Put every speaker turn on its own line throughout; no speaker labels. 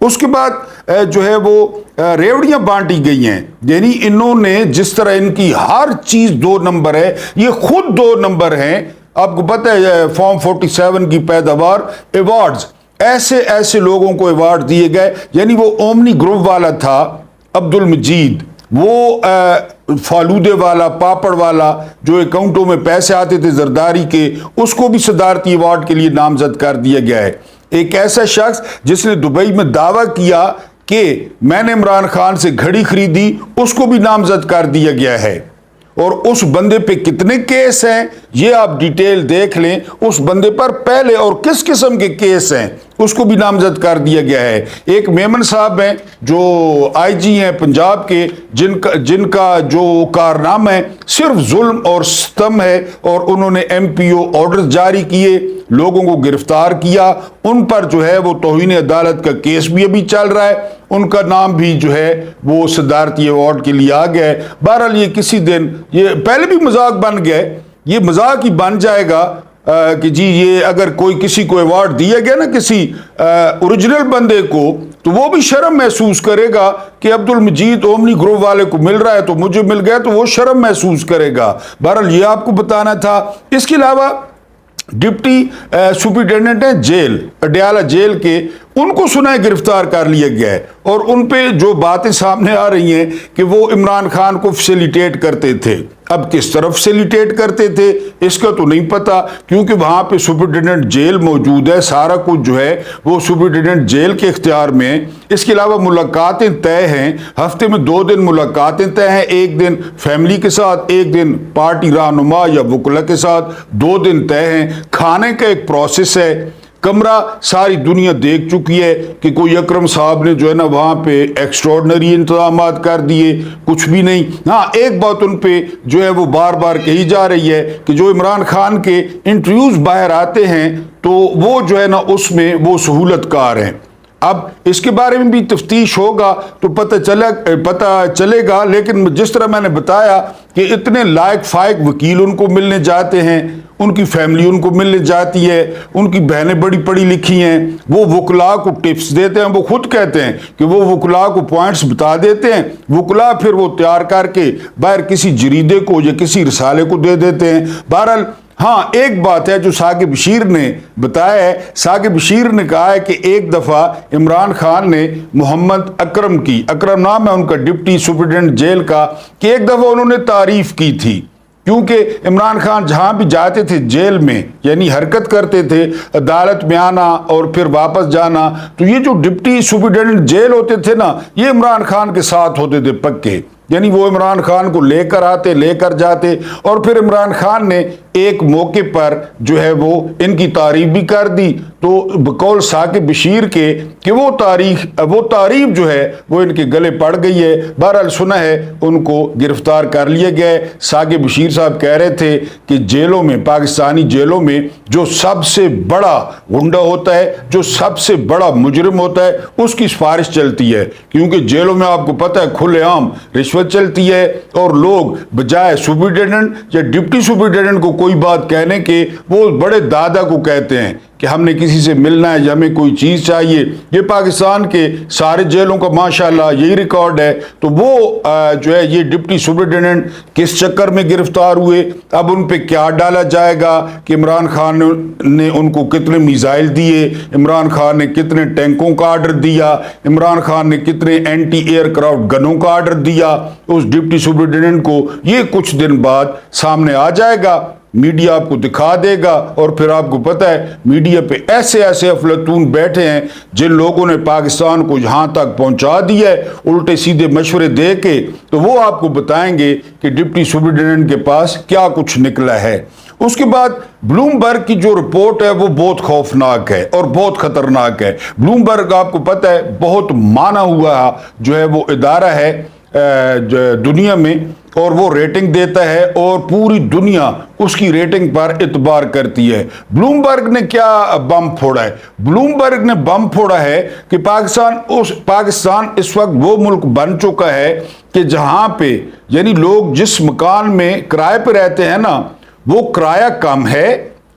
اس کے بعد جو ہے وہ ریوڑیاں بانٹی گئی ہیں، یعنی انہوں نے جس طرح ان کی ہر چیز 2 نمبر ہے، یہ خود 2 نمبر ہیں۔ آپ کو پتہ ہے فارم 47 کی پیداوار ایوارڈز، ایسے لوگوں کو ایوارڈ دیے گئے، یعنی وہ اومنی گروپ والا تھا عبد المجید، وہ فالودے والا، پاپڑ والا، جو اکاؤنٹوں میں پیسے آتے تھے زرداری کے، اس کو بھی صدارتی ایوارڈ کے لیے نامزد کر دیا گیا ہے۔ ایک ایسا شخص جس نے دبئی میں دعویٰ کیا کہ میں نے عمران خان سے گھڑی خریدی، اس کو بھی نامزد کر دیا گیا ہے۔ اور اس بندے پہ کتنے کیس ہیں یہ آپ ڈیٹیل دیکھ لیں، اس بندے پر پہلے اور کس قسم کے کیس ہیں اس کو بھی نامزد کر دیا گیا ہے۔ ایک میمن صاحب ہیں جو آئی جی ہیں پنجاب کے، جن کا جو کارنامہ ہے صرف ظلم اور ستم ہے، اور انہوں نے ایم پی او آرڈر جاری کیے، لوگوں کو گرفتار کیا، ان پر جو ہے وہ توہین عدالت کا کیس بھی ابھی چل رہا ہے، ان کا نام بھی جو ہے وہ صدارتی ایوارڈ کے لیے آ گیا ہے۔ بہرحال یہ کسی دن، یہ پہلے بھی مذاق بن گیا ہے، یہ مذاق ہی بن جائے گا کہ جی یہ اگر کوئی کسی کو ایوارڈ دیا گیا نا کسی اوریجنل بندے کو، تو وہ بھی شرم محسوس کرے گا کہ عبد المجید اومنی گروپ والے کو مل رہا ہے تو مجھے مل گیا، تو وہ شرم محسوس کرے گا۔ بہرحال یہ آپ کو بتانا تھا۔ اس کے علاوہ ڈپٹی سپرنٹینڈنٹ ہیں جیل، اڈیالہ جیل کے، ان کو سنا ہے گرفتار کر لیا گیا ہے، اور ان پہ جو باتیں سامنے آ رہی ہیں کہ وہ عمران خان کو فیسیلیٹیٹ کرتے تھے۔ اب کس طرف فیسیلیٹیٹ کرتے تھے اس کا تو نہیں پتا، کیونکہ وہاں پہ سپرنٹینڈنٹ جیل موجود ہے، سارا کچھ جو ہے وہ سپرنٹینڈنٹ جیل کے اختیار میں۔ اس کے علاوہ ملاقاتیں طے ہیں، ہفتے میں 2 دن ملاقاتیں طے ہیں، 1 دن فیملی کے ساتھ، 1 دن پارٹی رہنما یا وکلا کے ساتھ، 2 دن طے ہیں۔ کھانے کا ایک پروسیس ہے، کمرہ ساری دنیا دیکھ چکی ہے کہ کوئی اکرم صاحب نے جو ہے نا وہاں پہ ایکسٹراڈنری انتظامات کر دیے، کچھ بھی نہیں۔ ہاں ایک بات ان پہ جو ہے وہ بار بار کہی جا رہی ہے کہ جو عمران خان کے انٹرویوز باہر آتے ہیں تو وہ جو ہے نا اس میں وہ سہولت کار ہیں۔ اب اس کے بارے میں بھی تفتیش ہوگا تو پتہ چلے گا، لیکن جس طرح میں نے بتایا کہ اتنے لائق فائق وکیل ان کو ملنے جاتے ہیں، ان کی فیملی ان کو ملنے جاتی ہے، ان کی بہنیں بڑی پڑھی لکھی ہیں، وہ وکلاء کو ٹپس دیتے ہیں، وہ خود کہتے ہیں کہ وہ وکلاء کو پوائنٹس بتا دیتے ہیں، وکلاء پھر وہ تیار کر کے باہر کسی جریدے کو یا کسی رسالے کو دے دیتے ہیں۔ بہرحال ہاں ایک بات ہے جو ثاقب بشیر نے بتایا ہے، ثاقب بشیر نے کہا ہے کہ ایک دفعہ عمران خان نے محمد اکرم کی، اکرم نام ہے ان کا ڈپٹی سپرنٹینڈنٹ جیل کا، کہ ایک دفعہ انہوں نے تعریف کی تھی، کیونکہ عمران خان جہاں بھی جاتے تھے جیل میں، یعنی حرکت کرتے تھے، عدالت میں آنا اور پھر واپس جانا، تو یہ جو ڈپٹی سپرنٹینڈنٹ جیل ہوتے تھے نا، یہ عمران خان کے ساتھ ہوتے تھے پکے، یعنی وہ عمران خان کو لے کر آتے، لے کر جاتے، اور پھر عمران خان نے ایک موقع پر جو ہے وہ ان کی تعریف بھی کر دی، تو بقول ثاقب بشیر کے کہ وہ تعریف جو ہے وہ ان کے گلے پڑ گئی ہے۔ بہرحال سنا ہے ان کو گرفتار کر لیا گیا ہے۔ ثاقب بشیر صاحب کہہ رہے تھے کہ جیلوں میں، پاکستانی جیلوں میں جو سب سے بڑا غنڈہ ہوتا ہے، جو سب سے بڑا مجرم ہوتا ہے، اس کی سفارش چلتی ہے، کیونکہ جیلوں میں آپ کو پتہ ہے کھلے عام رشوت چلتی ہے، اور لوگ بجائے سپرنٹینڈنٹ یا ڈپٹی سپرنٹینڈنٹ کو کوئی بات کہنے کے وہ بڑے دادا کو کہتے ہیں کہ ہم نے کسی سے ملنا ہے یا ہمیں کوئی چیز چاہیے۔ یہ پاکستان کے سارے جیلوں کا ماشاءاللہ یہی ریکارڈ ہے۔ تو وہ جو ہے یہ ڈپٹی سپرنٹینڈنٹ کس چکر میں گرفتار ہوئے، اب ان پہ کیا ڈالا جائے گا کہ عمران خان نے ان کو کتنے میزائل دیے، عمران خان نے کتنے ٹینکوں کا آرڈر دیا، عمران خان نے کتنے اینٹی ایئر کرافٹ گنوں کا آرڈر دیا اس ڈپٹی سپرنٹینڈنٹ کو، یہ کچھ دن بعد سامنے آ جائے گا، میڈیا آپ کو دکھا دے گا، اور پھر آپ کو پتہ ہے میڈیا پہ ایسے افلاطون بیٹھے ہیں جن لوگوں نے پاکستان کو یہاں تک پہنچا دیا ہے الٹے سیدھے مشورے دے کے، تو وہ آپ کو بتائیں گے کہ ڈپٹی سپرنٹینڈنٹ کے پاس کیا کچھ نکلا ہے۔ اس کے بعد بلومبرگ کی جو رپورٹ ہے وہ بہت خوفناک ہے اور بہت خطرناک ہے۔ بلومبرگ آپ کو پتہ ہے بہت مانا ہوا جو ہے وہ ادارہ ہے دنیا میں، اور وہ ریٹنگ دیتا ہے اور پوری دنیا اس کی ریٹنگ پر اعتبار کرتی ہے۔ بلومبرگ نے کیا بم پھوڑا ہے؟ بلومبرگ نے بم پھوڑا ہے کہ پاکستان اس وقت وہ ملک بن چکا ہے کہ جہاں پہ یعنی لوگ جس مکان میں کرائے پہ رہتے ہیں نا، وہ کرایہ کم ہے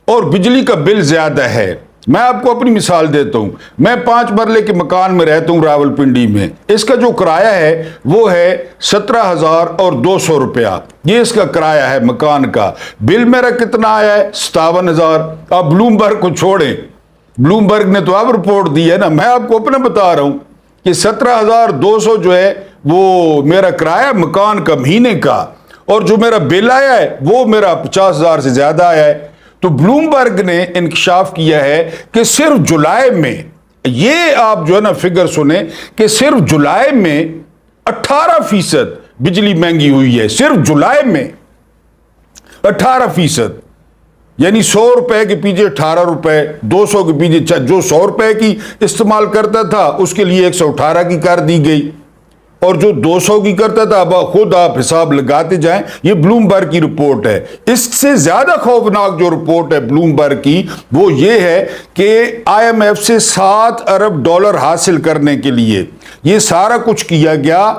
اور بجلی کا بل زیادہ ہے۔ میں آپ کو اپنی مثال دیتا ہوں، میں 5 مرلے کے مکان میں رہتا ہوں راولپنڈی میں، اس کا جو کرایہ ہے وہ ہے 17,200 روپیہ، یہ اس کا کرایہ ہے مکان کا۔ بل میرا کتنا آیا ہے؟ 57,000۔ آپ بلوم برگ کو چھوڑیں، بلوم برگ نے تو اب رپورٹ دی ہے نا، میں آپ کو اپنا بتا رہا ہوں کہ 17,200 جو ہے وہ میرا کرایہ مکان کا مہینے کا، اور جو میرا بل آیا ہے وہ میرا 50,000 سے زیادہ آیا ہے۔ تو بلوم برگ نے انکشاف کیا ہے کہ صرف جولائی میں، یہ آپ جو ہے نا فگر سنیں کہ صرف جولائی میں 18% بجلی مہنگی ہوئی ہے، صرف جولائی میں 18%، یعنی 100 روپے کے پیچھے 18 روپے، 200 کے پیچھے جو 100 روپے کی استعمال کرتا تھا اس کے لیے 118 کی کر دی گئی، اور جو 200 کی کرتا تھا اب خود آپ حساب لگاتے جائیں۔ یہ بلوم برگ کی رپورٹ ہے۔ اس سے زیادہ خوفناک جو رپورٹ ہے بلوم برگ کی وہ یہ ہے کہ آئی ایم ایف سے $7 ارب حاصل کرنے کے لیے یہ سارا کچھ کیا گیا،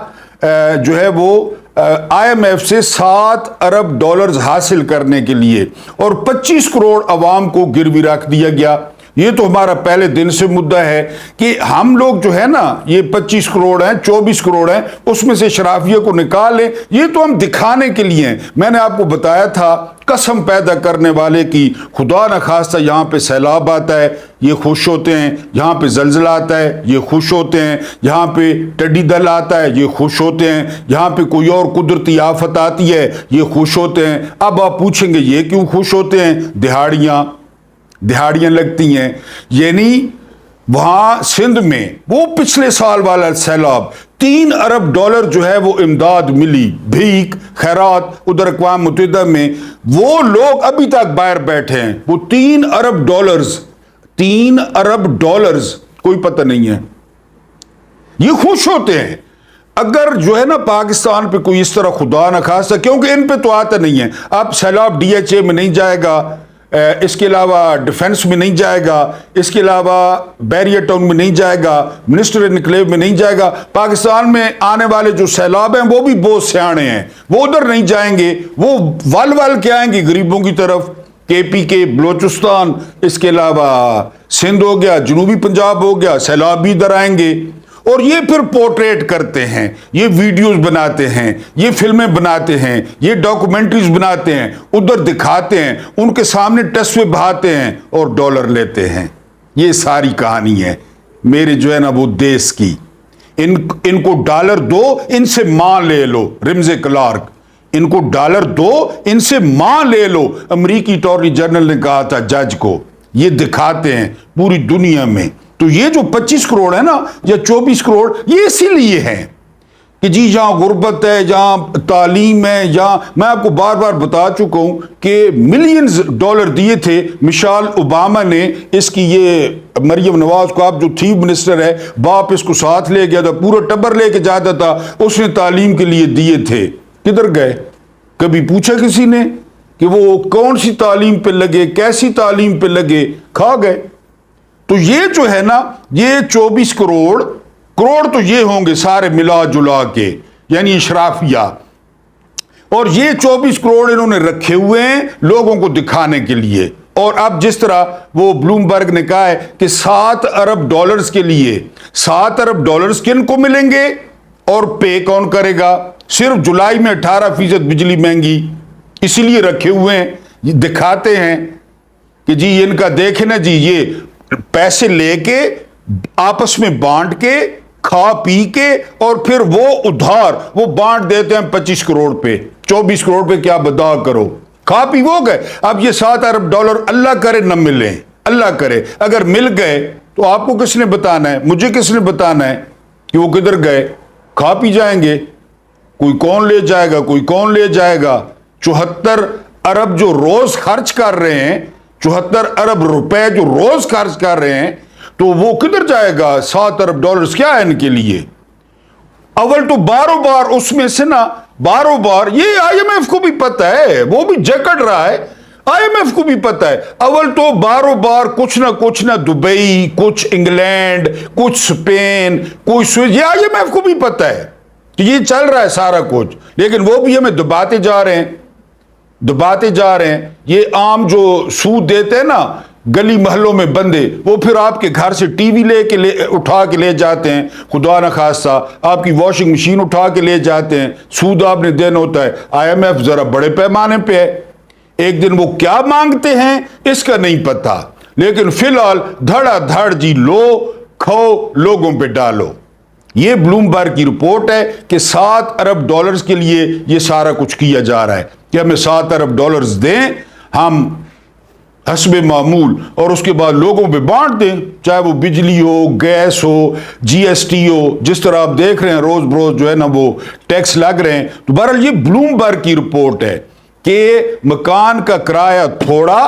جو ہے وہ آئی ایم ایف سے $7 ارب حاصل کرنے کے لیے، اور 25 کروڑ عوام کو گروی رکھ دیا گیا۔ یہ تو ہمارا پہلے دن سے مدعا ہے کہ ہم لوگ جو ہے نا یہ 25 کروڑ ہیں، 24 کروڑ ہیں، اس میں سے شرافیہ کو نکال لیں، یہ تو ہم دکھانے کے لیے ہیں۔ میں نے آپ کو بتایا تھا قسم پیدا کرنے والے کی، خدا نہ خواستہ یہاں پہ سیلاب آتا ہے یہ خوش ہوتے ہیں، یہاں پہ زلزلہ آتا ہے یہ خوش ہوتے ہیں، یہاں پہ ٹڈی دل آتا ہے یہ خوش ہوتے ہیں، یہاں پہ کوئی اور قدرتی آفت آتی ہے یہ خوش ہوتے ہیں۔ اب آپ پوچھیں گے یہ کیوں خوش ہوتے ہیں؟ دہاڑیاں لگتی ہیں، یعنی وہاں سندھ میں وہ پچھلے سال والا سیلاب $3 ارب جو ہے وہ امداد ملی، بھیک خیرات ادھر اقوام متحدہ میں، وہ لوگ ابھی تک باہر بیٹھے ہیں۔ وہ $3 ارب کوئی پتہ نہیں ہے، یہ خوش ہوتے ہیں۔ اگر جو ہے نا پاکستان پہ کوئی اس طرح خدا نہ خواستہ، کیونکہ ان پہ تو آتا نہیں ہے، اب سیلاب ڈی ایچ اے میں نہیں جائے گا، اس کے علاوہ ڈیفنس میں نہیں جائے گا، اس کے علاوہ بیریئر ٹاؤن میں نہیں جائے گا، منسٹر انکلیو میں نہیں جائے گا۔ پاکستان میں آنے والے جو سیلاب ہیں وہ بھی بہت سیانے ہیں، وہ ادھر نہیں جائیں گے، وہ ول کے آئیں گے غریبوں کی طرف، کے پی کے، بلوچستان، اس کے علاوہ سندھ ہو گیا، جنوبی پنجاب ہو گیا، سیلاب بھی ادھر آئیں گے۔ اور یہ پھر پورٹریٹ کرتے ہیں، یہ ویڈیوز بناتے ہیں، یہ فلمیں بناتے ہیں، یہ ڈاکومنٹریز بناتے ہیں، ادھر دکھاتے ہیں، ان کے سامنے ٹسوے بہاتے ہیں اور ڈالر لیتے ہیں۔ یہ ساری کہانی ہے میرے جو ہے نا وہ دیس کی۔ ان کو ڈالر دو، ان سے ماں لے لو، رمزے کلارک، ان کو ڈالر دو، ان سے ماں لے لو، امریکی اٹارنی جنرل نے کہا تھا جج کو۔ یہ دکھاتے ہیں پوری دنیا میں۔ تو یہ جو 25 کروڑ ہے نا یا 24 کروڑ، یہ اسی لیے ہیں کہ جی جہاں غربت ہے، جہاں تعلیم ہے، جہاں میں آپ کو بار بار بتا چکا ہوں کہ ملینز ڈالر دیے تھے مشال اوباما نے اس کی، یہ مریم نواز کو، آپ جو چیف منسٹر ہے، باپ اس کو ساتھ لے گیا تھا، پورا ٹبر لے کے جاتا تھا، اس نے تعلیم کے لیے دیے تھے، کدھر گئے؟ کبھی پوچھا کسی نے کہ وہ کون سی تعلیم پہ لگے، کیسی تعلیم پہ لگے؟ کھا گئے۔ تو یہ جو ہے نا یہ 24 کروڑ تو یہ ہوں گے سارے ملا جلا کے، یعنی اشرافیہ، اور یہ 24 کروڑ انہوں نے رکھے ہوئے ہیں لوگوں کو دکھانے کے لیے۔ اور اب جس طرح وہ بلوم برگ نے کہا ہے کہ $7 ارب کے لیے $7 ارب کن کو ملیں گے اور پے کون کرے گا؟ صرف جولائی میں 18% بجلی مہنگی، اسی لیے رکھے ہوئے ہیں، یہ دکھاتے ہیں کہ جی ان کا دیکھیں نا جی، یہ پیسے لے کے آپس میں بانٹ کے کھا پی کے اور پھر وہ ادھار وہ بانٹ دیتے ہیں 25 کروڑ پہ، 24 کروڑ پہ کیا بدا کرو، کھا پی وہ گئے۔ اب یہ $7 ارب اللہ کرے نہ ملیں، اللہ کرے اگر مل گئے تو آپ کو کس نے بتانا ہے، مجھے کس نے بتانا ہے کہ وہ کدھر گئے؟ کھا پی جائیں گے، کوئی کون لے جائے گا، کوئی کون لے جائے گا۔ 74 ارب جو روز خرچ کر رہے ہیں، 74 ارب روپے جو روز خرچ کر رہے ہیں، تو وہ کدھر جائے گا؟ $7 ارب کیا ہے ان کے لیے؟ اول تو باروں بار اس میں سے نا باروں بار یہ آئی ایم ایف کو بھی پتہ ہے، وہ بھی جکڑ رہا ہے، آئی ایم ایف کو بھی پتہ ہے، اول تو باروں بار کچھ نہ دبئی، کچھ انگلینڈ، کچھ اسپین، کوئی سوئس، یہ آئی ایم ایف کو بھی پتہ ہے کہ یہ چل رہا ہے سارا کچھ، لیکن وہ بھی ہمیں دباتے جا رہے ہیں۔ یہ عام جو سود دیتے ہیں نا، گلی محلوں میں بندے، وہ پھر آپ کے گھر سے ٹی وی اٹھا کے لے جاتے ہیں، خدا نخواستہ آپ کی واشنگ مشین اٹھا کے لے جاتے ہیں، سود آپ نے دینا ہوتا ہے۔ IMF ذرا بڑے پیمانے پہ ہے، ایک دن وہ کیا مانگتے ہیں اس کا نہیں پتا، لیکن فی الحال دھڑا دھڑ جی لو کھو لوگوں پہ ڈالو۔ یہ بلومبرگ کی رپورٹ ہے کہ $7 ارب کے لیے یہ سارا کچھ کیا جا رہا ہے کہ ہمیں $7 ارب دیں ہم حسب معمول، اور اس کے بعد لوگوں پہ بانٹ دیں، چاہے وہ بجلی ہو، گیس ہو، GST ہو، جس طرح آپ دیکھ رہے ہیں روز بروز جو ہے نا وہ ٹیکس لگ رہے ہیں۔ تو بہرحال یہ بلومبرگ کی رپورٹ ہے کہ مکان کا کرایہ تھوڑا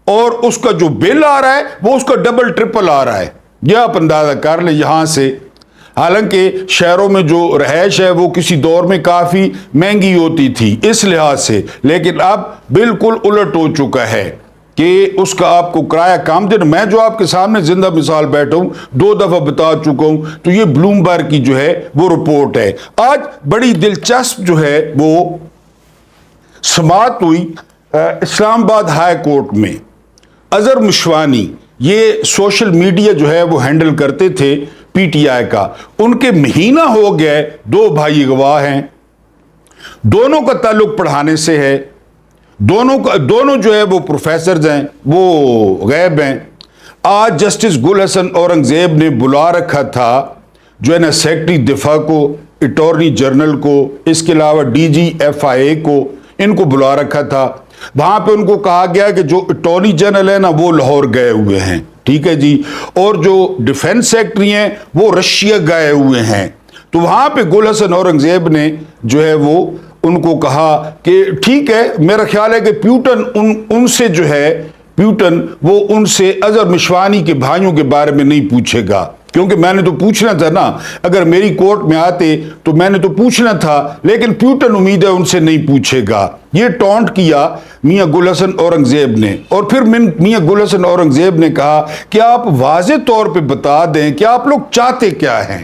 اور اس کا جو بل آ رہا ہے وہ اس کا ڈبل ٹرپل آ رہا ہے۔ یہ آپ اندازہ کر لیں یہاں سے، حالانکہ شہروں میں جو رہائش ہے وہ کسی دور میں کافی مہنگی ہوتی تھی اس لحاظ سے، لیکن اب بالکل الٹ ہو چکا ہے کہ اس کا آپ کو کرایہ کم دینا۔ میں جو آپ کے سامنے زندہ مثال بیٹھا ہوں 2 دفعہ بتا چکا ہوں، تو یہ بلومبرگ کی جو ہے وہ رپورٹ ہے۔ آج بڑی دلچسپ جو ہے وہ سماعت ہوئی اسلام آباد ہائی کورٹ میں۔ اظہر مشوانی یہ سوشل میڈیا جو ہے وہ ہینڈل کرتے تھے PTI کا، ان کے مہینہ ہو گئے، 2 بھائی گواہ ہیں، دونوں کا تعلق پڑھانے سے ہے، دونوں جو ہے وہ پروفیسرز ہیں، وہ غائب ہیں۔ آج جسٹس گل حسن اورنگزیب نے بلا رکھا تھا جو ہے نا سیکرٹری دفاع کو، اٹارنی جنرل کو، اس کے علاوہ DG FIA کو، ان کو بلا رکھا تھا۔ وہاں پہ ان کو کہا گیا کہ جو اٹارنی جنرل ہے نا وہ لاہور گئے ہوئے ہیں، ٹھیک ہے جی، اور جو ڈیفنس سیکرٹری ہیں وہ رشیا گئے ہوئے ہیں۔ تو وہاں پہ گل حسن اورنگزیب نے جو ہے وہ ان کو کہا کہ ٹھیک ہے، میرا خیال ہے کہ پیوٹن ان سے جو ہے پیوٹن وہ ان سے اظہر مشوانی کے بھائیوں کے بارے میں نہیں پوچھے گا، کیونکہ میں نے تو پوچھنا تھا نا، اگر میری کورٹ میں آتے تو میں نے تو پوچھنا تھا، لیکن پیوٹن امید ہے ان سے نہیں پوچھے گا۔ یہ ٹونٹ کیا میاں گل حسن اورنگزیب نے، اور پھر میاں گل حسن اورنگزیب نے کہا کہ آپ واضح طور پہ بتا دیں کہ آپ لوگ چاہتے کیا ہیں،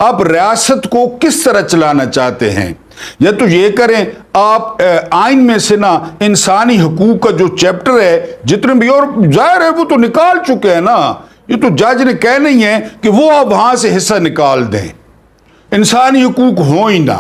آپ ریاست کو کس طرح چلانا چاہتے ہیں، یا تو یہ کریں آپ آئین میں سے نا انسانی حقوق کا جو چیپٹر ہے جتنے بھی، اور ظاہر ہے وہ تو نکال چکے ہیں نا، یہ تو جج نے کہہ نہیں ہے کہ وہ آپ وہاں سے حصہ نکال دیں، انسانی حقوق ہوں ہی نہ۔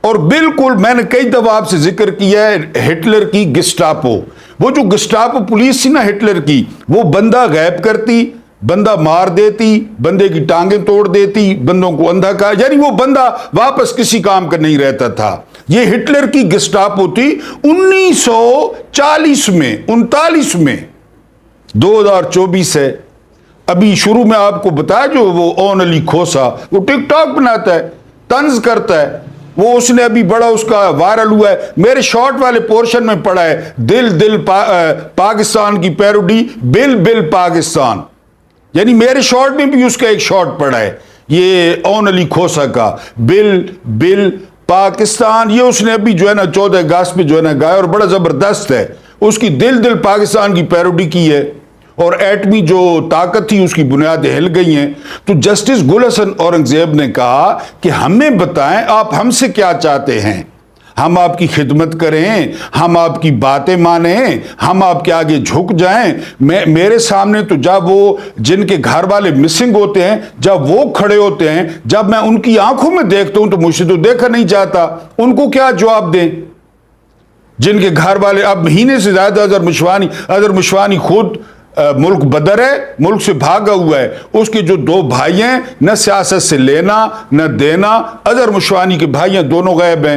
اور بالکل میں نے کئی دفعہ آپ سے ذکر کیا ہے ہٹلر کی گسٹاپو، وہ جو گسٹاپو پولیس تھی نا ہٹلر کی، وہ بندہ غائب کرتی، بندہ مار دیتی، بندے کی ٹانگیں توڑ دیتی، بندوں کو اندھا کہا، یعنی وہ بندہ واپس کسی کام کا نہیں رہتا تھا۔ یہ ہٹلر کی گسٹاپو تھی 1940 میں 39 میں، 2024 ہے۔ ابھی شروع میں آپ کو بتایا جو وہ اون علی کھوسا، وہ ٹک ٹاک بناتا ہے، طنز کرتا ہے، وہ اس نے ابھی بڑا اس کا وائرل ہوا ہے، میرے شارٹ والے پورشن میں پڑا ہے، دل پاکستان کی پیروڈی، بل پاکستان، یعنی میرے شارٹ میں بھی اس کا ایک شارٹ پڑا ہے، یہ اون علی کھوسا کا بل پاکستان، یہ اس نے ابھی جو ہے نا 14 اگست پہ جو ہے نا گایا، اور بڑا زبردست ہے، اس کی دل پاکستان کی پیروڈی کی ہے، اور ایٹمی جو طاقت تھی اس کی بنیادیں ہل گئی ہیں۔ تو جسٹس گل حسن اورنگزیب نے کہا کہ ہمیں بتائیں آپ ہم سے کیا چاہتے ہیں، ہم آپ کی خدمت کریں، ہم آپ کی باتیں مانیں، ہم آپ کے آگے جھک جائیں۔ میرے سامنے تو جب وہ جن کے گھر والے مسنگ ہوتے ہیں، جب وہ کھڑے ہوتے ہیں، جب میں ان کی آنکھوں میں دیکھتا ہوں تو مجھ سے تو دیکھا نہیں جاتا، ان کو کیا جواب دیں؟ جن کے گھر والے اب مہینے سے زیادہ اظہر مشوانی خود ملک بدر ہے، ملک سے بھاگا ہوا ہے، اس کے جو 2 بھائی ہیں نہ سیاست سے لینا نہ دینا، اظہر مشوانی کے بھائی ہیں دونوں غائب ہیں،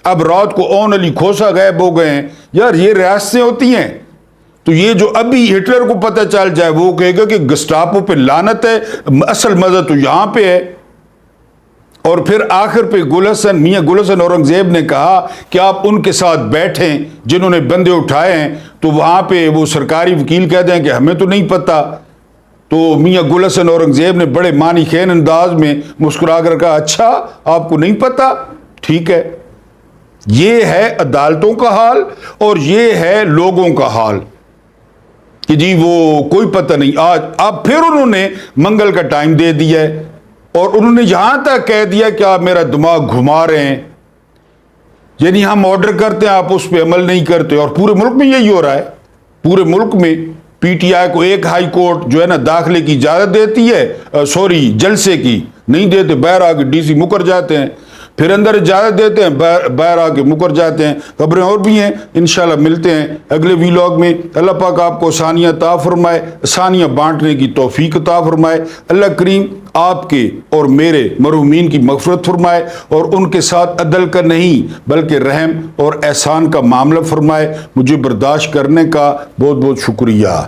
اب رات کو اون علی کھوسا غائب ہو گئے ہیں۔ یار یہ ریاستیں ہوتی ہیں، تو یہ جو ابھی ہٹلر کو پتہ چل جائے وہ کہے گا کہ گسٹاپو پہ لعنت ہے، اصل مزہ تو یہاں پہ ہے۔ اور پھر آخر پہ میاں گل حسن اورنگزیب نے کہا کہ آپ ان کے ساتھ بیٹھیں جنہوں نے بندے اٹھائے ہیں، تو وہاں پہ وہ سرکاری وکیل کہتے ہیں کہ ہمیں تو نہیں پتا۔ تو میاں گل حسن اورنگزیب نے بڑے معنی خین انداز میں مسکرا کر کہا اچھا آپ کو نہیں پتا، ٹھیک ہے۔ یہ ہے عدالتوں کا حال اور یہ ہے لوگوں کا حال کہ جی وہ کوئی پتہ نہیں۔ آج اب پھر انہوں نے منگل کا ٹائم دے دیا ہے، اور انہوں نے یہاں تک کہہ دیا کہ آپ میرا دماغ گھما رہے ہیں، یعنی ہم آرڈر کرتے ہیں آپ اس پہ عمل نہیں کرتے، اور پورے ملک میں یہی ہو رہا ہے، پورے ملک میں پی ٹی آئی کو ایک ہائی کورٹ جو ہے نا داخلے کی اجازت دیتی ہے، جلسے کی نہیں دیتے، باہر آ کے ڈی سی مکر جاتے ہیں، پھر اندر اجازت دیتے ہیں، باہر آ کے مکر جاتے ہیں۔ خبریں اور بھی ہیں، انشاءاللہ ملتے ہیں اگلے ویلاگ میں۔ اللہ پاک آپ کو آسانیاں عطا فرمائے، آسانیاں بانٹنے کی توفیق عطا فرمائے۔ اللہ کریم آپ کے اور میرے مرحومین کی مغفرت فرمائے، اور ان کے ساتھ عدل کا نہیں بلکہ رحم اور احسان کا معاملہ فرمائے۔ مجھے برداشت کرنے کا بہت بہت شکریہ۔